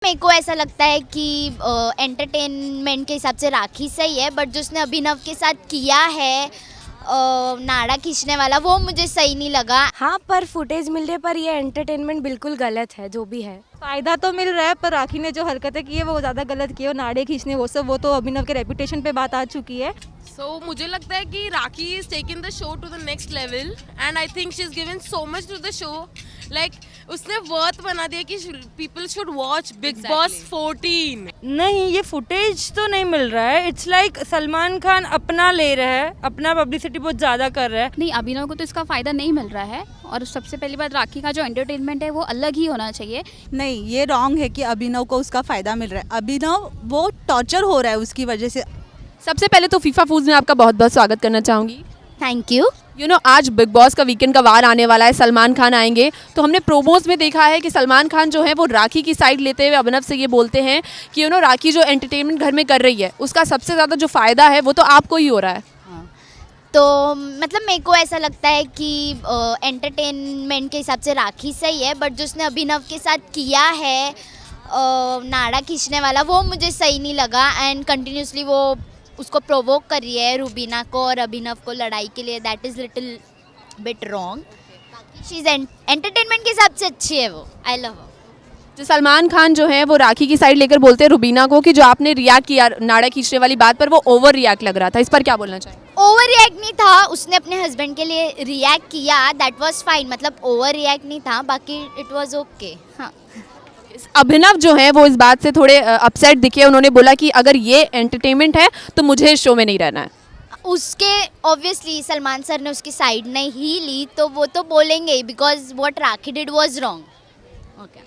मेरे को ऐसा लगता है कि एंटरटेनमेंट के हिसाब से राखी सही है, बट जो उसने अभिनव के साथ किया है नाड़ा खींचने वाला, वो मुझे सही नहीं लगा। हाँ, पर फुटेज मिलने पर ये एंटरटेनमेंट बिल्कुल गलत है जो भी है। फ़ायदा तो मिल रहा है, पर राखी ने जो हरकतें की है वो ज़्यादा गलत की है। वो नाड़े खींचने वो सब, वो तो अभिनव के रेपुटेशन पे बात आ चुकी है। मुझे लगता है कि Rakhi is taking the show to the next level and I think she is given so much to the show. Like उसने वर्थ बना दिया कि people should watch Big Boss 14। नहीं, ये फुटेज तो नहीं मिल रहा है। इट्स लाइक सलमान खान अपना ले रहा है, अपना पब्लिसिटी बहुत ज़्यादा कर रहा है। नहीं, अभिनव को तो इसका फ़ायदा नहीं मिल रहा है। और सबसे पहली बात, राखी का जो एंटरटेनमेंट है वो अलग ही होना चाहिए। नहीं, ये रॉन्ग है कि अभिनव को उसका फ़ायदा मिल रहा है। अभिनव वो टॉर्चर हो रहा है उसकी वजह से। सबसे पहले तो फीफा फूड्स में आपका बहुत बहुत स्वागत करना चाहूँगी। Thank you. आज बिग बॉस का वीकेंड का वार आने वाला है, सलमान खान आएंगे। तो हमने प्रोमोज में देखा है कि सलमान खान जो है वो राखी की साइड लेते हुए अभिनव से ये बोलते हैं कि राखी जो एंटरटेनमेंट घर में कर रही है उसका सबसे ज़्यादा जो फ़ायदा है वो तो आपको ही हो रहा है। तो मतलब मेरे को ऐसा लगता है कि एंटरटेनमेंट के हिसाब से राखी सही है, बट जो उसने अभिनव के साथ किया है नाड़ा खींचने वाला, वो मुझे सही नहीं लगा। एंड कंटिन्यूसली वो उसको प्रोवोक कर रही है, रूबीना को और अभिनव को लड़ाई के लिए। That is little bit wrong. बाकी शी इज़ एंटरटेनमेंट के हिसाब से अच्छी है वो। आई लव हर। जो सलमान खान जो है वो राखी की साइड लेकर बोलते हैं रुबीना को कि जो आपने रिएक्ट किया नाड़ा खींचने वाली बात पर, वो ओवर रिएक्ट लग रहा था। इस पर क्या बोलना चाहिए? ओवर रिएक्ट नहीं था, उसने अपने हस्बैंड के लिए रिएक्ट किया, दैट वाज फाइन। मतलब ओवर रिएक्ट नहीं था, बाकी इट वाज ओके। हाँ, अभिनव जो है वो इस बात से थोड़े अपसेट दिखे। उन्होंने बोला कि अगर ये एंटरटेनमेंट है तो मुझे इस शो में नहीं रहना है। उसके ऑब्वियसली सलमान सर ने उसकी साइड नहीं ली, तो वो तो बोलेंगे ही, because what Rakhi did was wrong. Okay,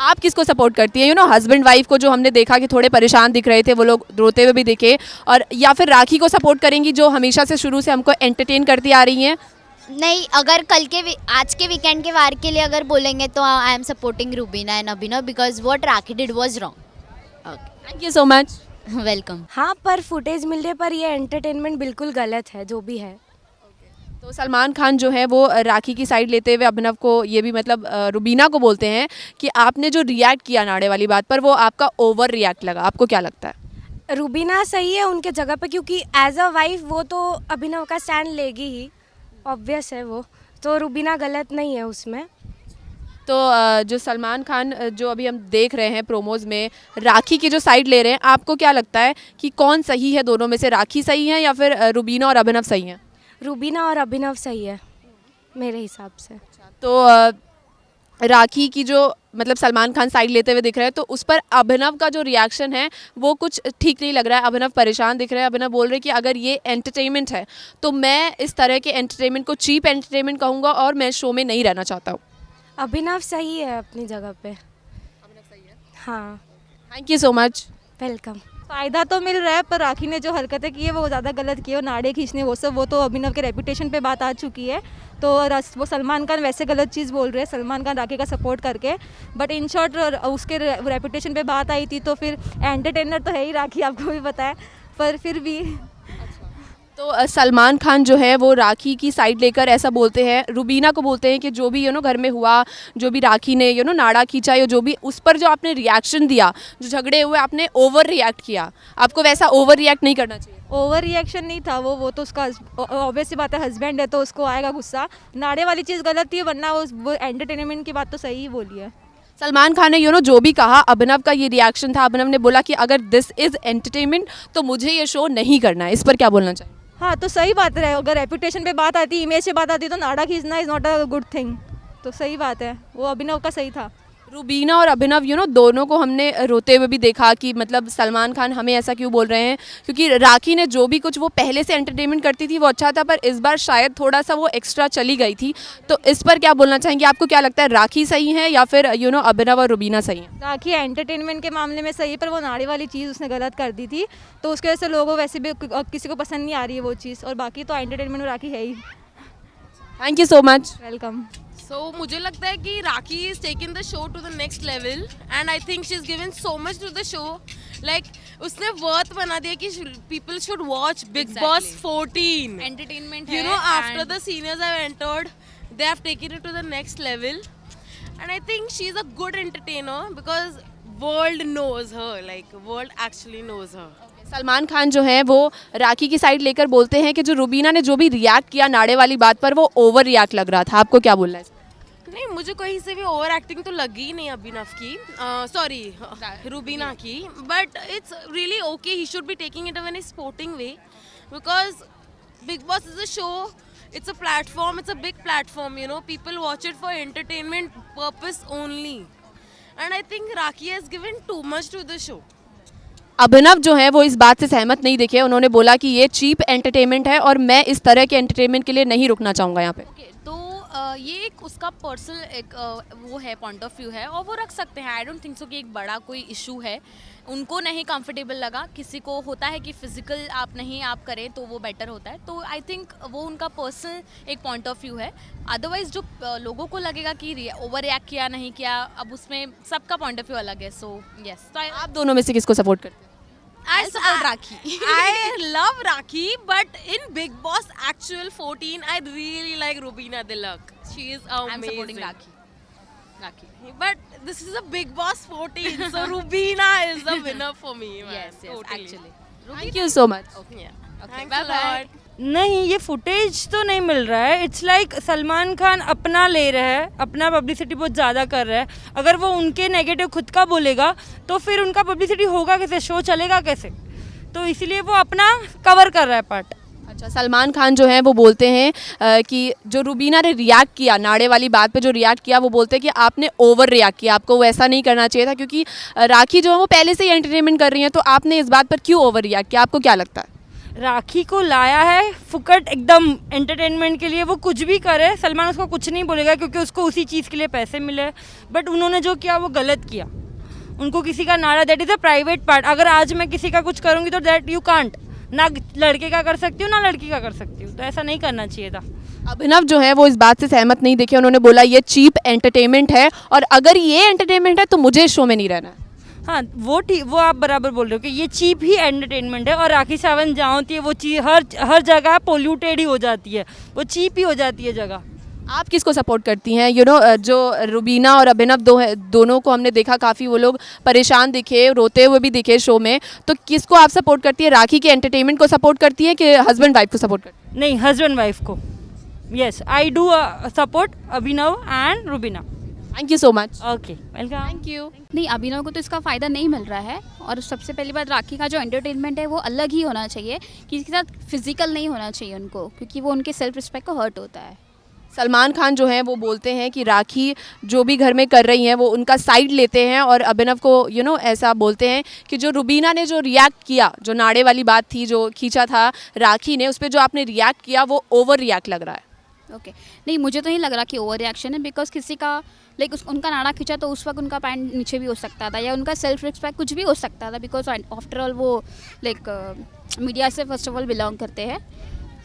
आप किसको सपोर्ट करती हैं? हस्बैंड वाइफ को जो हमने देखा कि थोड़े परेशान दिख रहे थे, वो लोग रोते हुए भी दिखे, और या फिर राखी को सपोर्ट करेंगी जो हमेशा से शुरू से हमको एंटरटेन करती आ रही हैं? नहीं, अगर आज के वीकेंड के वार के लिए अगर बोलेंगे तो I am supporting Rubina and Abhinav, because what Rakhi did was wrong. Thank you so much. Welcome. हाँ, पर फुटेज मिलने पर ये एंटरटेनमेंट बिल्कुल गलत है जो भी है। तो सलमान खान जो है वो राखी की साइड लेते हुए अभिनव को ये भी रुबीना को बोलते हैं कि आपने जो रिएक्ट किया नाड़े वाली बात पर, वो आपका ओवर रिएक्ट लगा। आपको क्या लगता है? रूबीना सही है उनके जगह पे, क्योंकि एज अ वाइफ वो तो अभिनव का स्टैंड लेगी ही, ऑब्वियस है वो। तो रूबीना गलत नहीं है उसमें। तो जो सलमान खान जो अभी हम देख रहे हैं प्रोमोज में राखी की जो साइड ले रहे हैं, आपको क्या लगता है कि कौन सही है दोनों में से? राखी सही है या फिर रुबीना और अभिनव सही हैं? रूबीना और अभिनव सही है मेरे हिसाब से। तो राखी की जो सलमान खान साइड लेते हुए दिख रहे हैं, तो उस पर अभिनव का जो रिएक्शन है वो कुछ ठीक नहीं लग रहा है। अभिनव परेशान दिख रहे हैं। अभिनव बोल रहे हैं कि अगर ये एंटरटेनमेंट है तो मैं इस तरह के एंटरटेनमेंट को चीप एंटरटेनमेंट कहूँगा और मैं शो में नहीं रहना चाहता हूँ। अभिनव सही है अपनी जगह पे। हाँ, thank you so much. Welcome. फ़ायदा तो मिल रहा है, पर राखी ने जो हरकतें की है वो ज़्यादा गलत की है। वो नाड़े खींचने वो सब, वो तो अभिनव के रेपुटेशन पे बात आ चुकी है। तो वो सलमान खान वैसे गलत चीज़ बोल रहे हैं, सलमान खान राखी का सपोर्ट करके। बट इन शॉर्ट उसके रेपुटेशन पे बात आई थी, तो फिर एंटरटेनर तो है ही राखी, आपको भी पता है। पर फिर भी तो सलमान खान जो है वो राखी की साइड लेकर ऐसा बोलते हैं, रुबीना को बोलते हैं कि जो भी घर में हुआ, जो भी राखी ने नाड़ा खींचा, या जो भी उस पर जो आपने रिएक्शन दिया, जो झगड़े हुए, आपने ओवर रिएक्ट किया। आपको वैसा ओवर रिएक्ट नहीं करना चाहिए। ओवर रिएक्शन नहीं था वो तो उसका ऑब्वियस सी बात है, हस्बैंड है तो उसको आएगा गुस्सा। नाड़े वाली चीज़ गलत थी, वरना वो एंटरटेनमेंट की बात तो सही ही बोली है। सलमान खान ने जो भी कहा, अभिनव का ये रिएक्शन था। अभिनव ने बोला कि अगर दिस इज़ एंटरटेनमेंट तो मुझे ये शो नहीं करना है। इस पर क्या बोलना चाहिए? हाँ, तो सही बात है। अगर रेपुटेशन पे बात आती, इमेज पे बात आती, तो नाड़ा खींचना is not a good thing. तो सही बात है, वो अभिनव का सही था। रुबीना और अभिनव दोनों को हमने रोते हुए भी देखा कि सलमान खान हमें ऐसा क्यों बोल रहे हैं, क्योंकि राखी ने जो भी कुछ वो पहले से एंटरटेनमेंट करती थी वो अच्छा था, पर इस बार शायद थोड़ा सा वो एक्स्ट्रा चली गई थी। तो इस पर क्या बोलना चाहेंगे? आपको क्या लगता है, राखी सही है या फिर अभिनव और रुबीना सही है? राखी एंटरटेनमेंट के मामले में सही है, पर वो नाड़ी वाली चीज़ उसने गलत कर दी थी, तो उसकी वजह से लोगों वैसे भी किसी को पसंद नहीं आ रही है वो चीज़। और बाकी तो एंटरटेनमेंट में राखी है ही। Thank you so much. Welcome. मुझे लगता है कि Rakhi is taking the show to the next level and I think she is given so much to the show. Like उसने वर्थ बना दिया कि people should watch Big Boss 14। Entertainment after the seniors have entered, they have taken it to the next level and I think she's a good entertainer because world knows her, like world actually knows her. Salman Khan जो है वो राखी की side लेकर बोलते हैं कि जो रुबीना ने जो भी रिएक्ट किया नाड़े वाली बात पर वो ओवर रिएक्ट लग रहा था। आपको क्या बोलना है? नहीं, मुझे कहीं से भी ओवर एक्टिंग तो लगी ही नहीं अभिनव की, सॉरी रुबीना की, but it's really okay, he should be taking it in a sporting way, because big boss is a show, it's a platform, it's a big platform, you know, people watch it for entertainment purpose only, and I think Rakhi has given too much to the show. अभिनव जो है वो इस बात से सहमत नहीं दिखे। उन्होंने बोला कि ये चीप एंटरटेनमेंट है और मैं इस तरह के एंटरटेनमेंट के लिए नहीं रुकना चाहूँगा यहाँ पे। तो ये एक उसका पर्सनल एक वो है, पॉइंट ऑफ व्यू है, और वो रख सकते हैं। आई डोंट थिंक सो कि एक बड़ा कोई इशू है। उनको नहीं कंफर्टेबल लगा, किसी को होता है कि फिजिकल आप नहीं आप करें तो वो बेटर होता है, तो आई थिंक वो उनका पर्सनल एक पॉइंट ऑफ व्यू है। अदरवाइज जो लोगों को लगेगा कि ओवर रिएक्ट किया नहीं किया, अब उसमें सबका पॉइंट ऑफ व्यू अलग है। सो यस, तो आप दोनों में से किसको सपोर्ट करते हैं? I support Rakhi. I love Rakhi, but in Big Boss Actual 14, I really like Rubina Dilak. She is amazing. I'm supporting Rakhi. But this is a Big Boss 14, so Rubina is the winner for me. Man. Yes, totally. actually. Thank you so much. Yeah. Okay, Thanks a bye-bye. lot. नहीं, ये footage तो नहीं मिल रहा है। It's like Salman Khan अपना ले रहा है, अपना पब्लिसिटी बहुत ज़्यादा कर रहा है। अगर वो उनके नेगेटिव खुद का बोलेगा तो फिर उनका पब्लिसिटी होगा कैसे, शो चलेगा कैसे? तो इसीलिए वो अपना कवर कर रहा है पार्ट। अच्छा, सलमान खान जो है वो बोलते हैं कि जो रुबीना ने रिएक्ट किया नाड़े वाली बात पे जो रिएक्ट किया, वो बोलते हैं कि आपने ओवर रिएक्ट किया, आपको वैसा नहीं करना चाहिए था, क्योंकि राखी जो है वो पहले से ही एंटरटेनमेंट कर रही हैं, तो आपने इस बात पर क्यों ओवर रिएक्ट किया? आपको क्या लगता है? राखी को लाया है फुकट एकदम एंटरटेनमेंट के लिए, वो कुछ भी करे, सलमान उसको कुछ नहीं बोलेगा क्योंकि उसको उसी चीज़ के लिए पैसे मिले। बट उन्होंने जो किया वो गलत किया। उनको किसी का नाड़ा, that is a private part. अगर आज मैं किसी का कुछ करूँगी तो दैट यू कांट, ना लड़के का कर सकती हूँ ना लड़की का कर सकती हूँ, तो ऐसा नहीं करना चाहिए था। अभिनव जो है वो इस बात से सहमत नहीं दिखे। उन्होंने बोला ये चीप एंटरटेनमेंट है और अगर ये एंटरटेनमेंट है तो मुझे इस शो में नहीं रहना है। हाँ, वो ठीक, वो आप बराबर बोल रहे हो कि ये चीप ही एंटरटेनमेंट है। और राखी सावंत जहाँ होती है वो चीज हर जगह पोल्यूटेड ही हो जाती है, वो चीप ही हो जाती है जगह। आप किसको सपोर्ट करती हैं? यू नो, जो रुबीना और अभिनव दोनों को हमने देखा काफ़ी वो लोग परेशान दिखे, रोते हुए भी दिखे शो में, तो किसको आप सपोर्ट करती है? राखी के एंटरटेनमेंट को सपोर्ट करती है कि हस्बैंड वाइफ को सपोर्ट करती है? नहीं, हस्बैंड वाइफ को। Yes, I do support Abhinav and Rubina. Thank you so much. Okay, welcome. Thank you. नहीं, अभिनव को तो इसका फ़ायदा नहीं मिल रहा है, और सबसे पहली बात राखी का जो एंटरटेनमेंट है वो अलग ही होना चाहिए, किसी के साथ फिजिकल नहीं होना चाहिए उनको, क्योंकि वो उनके सेल्फ रिस्पेक्ट को हर्ट होता है। सलमान खान जो है वो बोलते हैं कि राखी जो भी घर में कर रही हैं वो उनका साइड लेते हैं, और अभिनव को ऐसा बोलते हैं कि जो रुबीना ने जो रिएक्ट किया, जो नाड़े वाली बात थी, जो खींचा था राखी ने, उस पर जो आपने रिएक्ट किया वो ओवर रिएक्ट लग रहा है। ओके, नहीं, मुझे तो नहीं लग रहा कि ओवर रिएक्शन है, बिकॉज किसी का उनका नाड़ा खींचा तो उस वक्त उनका पैंट नीचे भी हो सकता था, या उनका सेल्फ रिस्पेक्ट कुछ भी हो सकता था, बिकॉज आफ्टर ऑल वो मीडिया से फर्स्ट ऑफ ऑल बिलोंग करते हैं।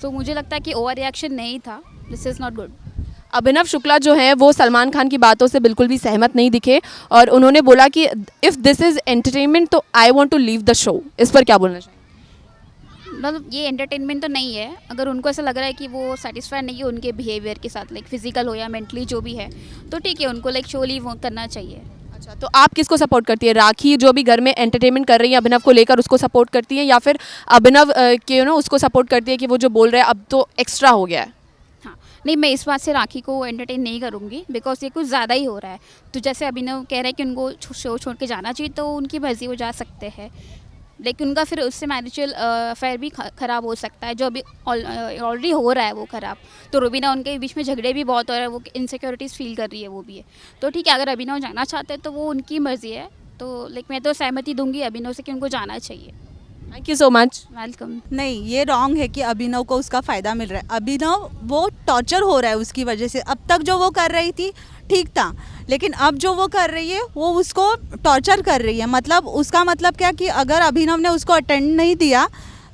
तो मुझे लगता है कि ओवर रिएक्शन नहीं था, this is not good. Abhinav Shukla जो है वो सलमान खान की बातों से बिल्कुल भी सहमत नहीं दिखे, और उन्होंने बोला कि इफ़ दिस इज़ एंटरटेनमेंट तो I want to leave the show. इस पर क्या बोलना चाहिए? मतलब ये एंटरटेनमेंट तो नहीं है। अगर उनको ऐसा लग रहा है कि वो सेटिस्फाइड नहीं है उनके बिहेवियर के साथ, फिजिकल हो या मेंटली जो भी है, तो ठीक है, उनको शो लीव करना चाहिए। अच्छा, तो आप किसको सपोर्ट करती है? राखी जो भी घर में एंटरटेनमेंट कर रही है अभिनव को लेकर, उसको सपोर्ट करती है, या फिर अभिनव के उसको सपोर्ट करती है कि वो जो बोल रहे हैं अब तो एक्स्ट्रा हो गया है? हाँ, नहीं, मैं इस बात से राखी को एंटरटेन नहीं करूँगी, बिकॉज ये कुछ ज़्यादा ही हो रहा है। तो जैसे अभिनव कह रहे हैं कि उनको शो छोड़ के जाना चाहिए, तो उनकी मर्जी, वो जा सकते हैं, लेकिन उनका फिर उससे मैरिजल अफेयर भी ख़राब हो सकता है, जो अभी ऑलरेडी हो रहा है वो ख़राब। तो रुबीना, उनके बीच में झगड़े भी बहुत हो रहे हैं, वो इनसिक्योरिटीज़ फील कर रही है, वो भी है। तो ठीक है, अगर अभिनव जाना चाहते हैं तो वो उनकी मर्ज़ी है, तो मैं तो सहमति दूंगी अभिनव से कि उनको जाना चाहिए। Thank you so much. Welcome. नहीं, ये रॉन्ग है कि अभिनव को उसका फ़ायदा मिल रहा है। अभिनव वो टॉर्चर हो रहा है उसकी वजह से। अब तक जो वो कर रही थी ठीक था, लेकिन अब जो वो कर रही है वो उसको टॉर्चर कर रही है। मतलब उसका मतलब क्या कि अगर अभिनव ने उसको अटेंड नहीं दिया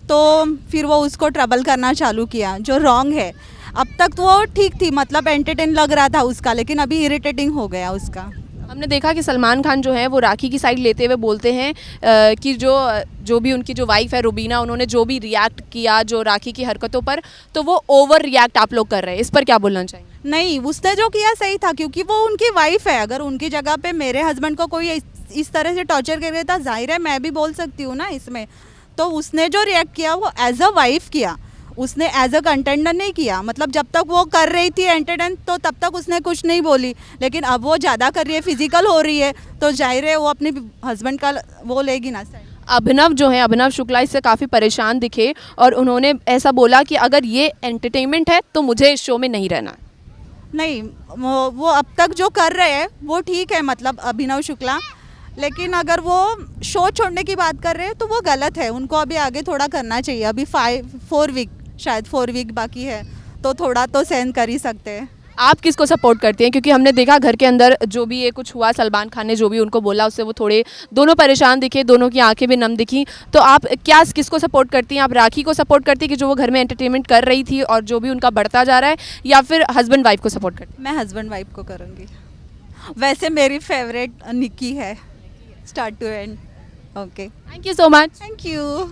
तो फिर वो उसको ट्रबल करना चालू किया, जो रॉन्ग है। अब तक तो वो ठीक थी, मतलब एंटरटेन लग रहा था उसका, लेकिन अभी इरिटेटिंग हो गया उसका। हमने देखा कि सलमान खान जो है वो राखी की साइड लेते हुए बोलते हैं कि जो भी उनकी जो वाइफ है रुबीना, उन्होंने जो भी रिएक्ट किया जो राखी की हरकतों पर, तो वो ओवर रिएक्ट आप लोग कर रहे हैं। इस पर क्या बोलना चाहिए? नहीं, उसने जो किया सही था, क्योंकि वो उनकी वाइफ है। अगर उनकी जगह पे मेरे हस्बैंड को कोई इस तरह से टॉर्चर कर रहा था, जाहिर है मैं भी बोल सकती हूँ ना इसमें। तो उसने जो रिएक्ट किया वो एज अ वाइफ किया, उसने एज अ कंटेंडर नहीं किया। मतलब जब तक वो कर रही थी एंटरटेन तो तब तक उसने कुछ नहीं बोली, लेकिन अब वो ज़्यादा कर रही है, फिजिकल हो रही है, तो जाहिर है वो अपने हस्बैंड का वो लेगी ना। अभिनव जो है, अभिनव शुक्ला इससे काफ़ी परेशान दिखे और उन्होंने ऐसा बोला कि अगर ये एंटरटेनमेंट है तो मुझे इस शो में नहीं रहना। नहीं, वो अब तक जो कर रहे हैं वो ठीक है, मतलब अभिनव शुक्ला, लेकिन अगर वो शो छोड़ने की बात कर रहे हैं तो वो गलत है। उनको अभी आगे थोड़ा करना चाहिए। अभी 4 वीक, शायद 4 वीक बाकी है, तो थोड़ा तो सहन कर ही सकते हैं। आप किसको सपोर्ट करती हैं? क्योंकि हमने देखा घर के अंदर जो भी ये कुछ हुआ, सलमान खान ने जो भी उनको बोला उससे वो थोड़े दोनों परेशान दिखे, दोनों की आंखें भी नम दिखी। तो आप किसको सपोर्ट करती हैं? आप राखी को सपोर्ट करती हैं कि जो वो घर में एंटरटेनमेंट कर रही थी और जो भी उनका बढ़ता जा रहा है, या फिर हस्बैंड वाइफ को सपोर्ट करती हैं? मैं हस्बैंड वाइफ को करूँगी। वैसे मेरी फेवरेट निक्की है start to end. Okay, thank you so much. Thank you.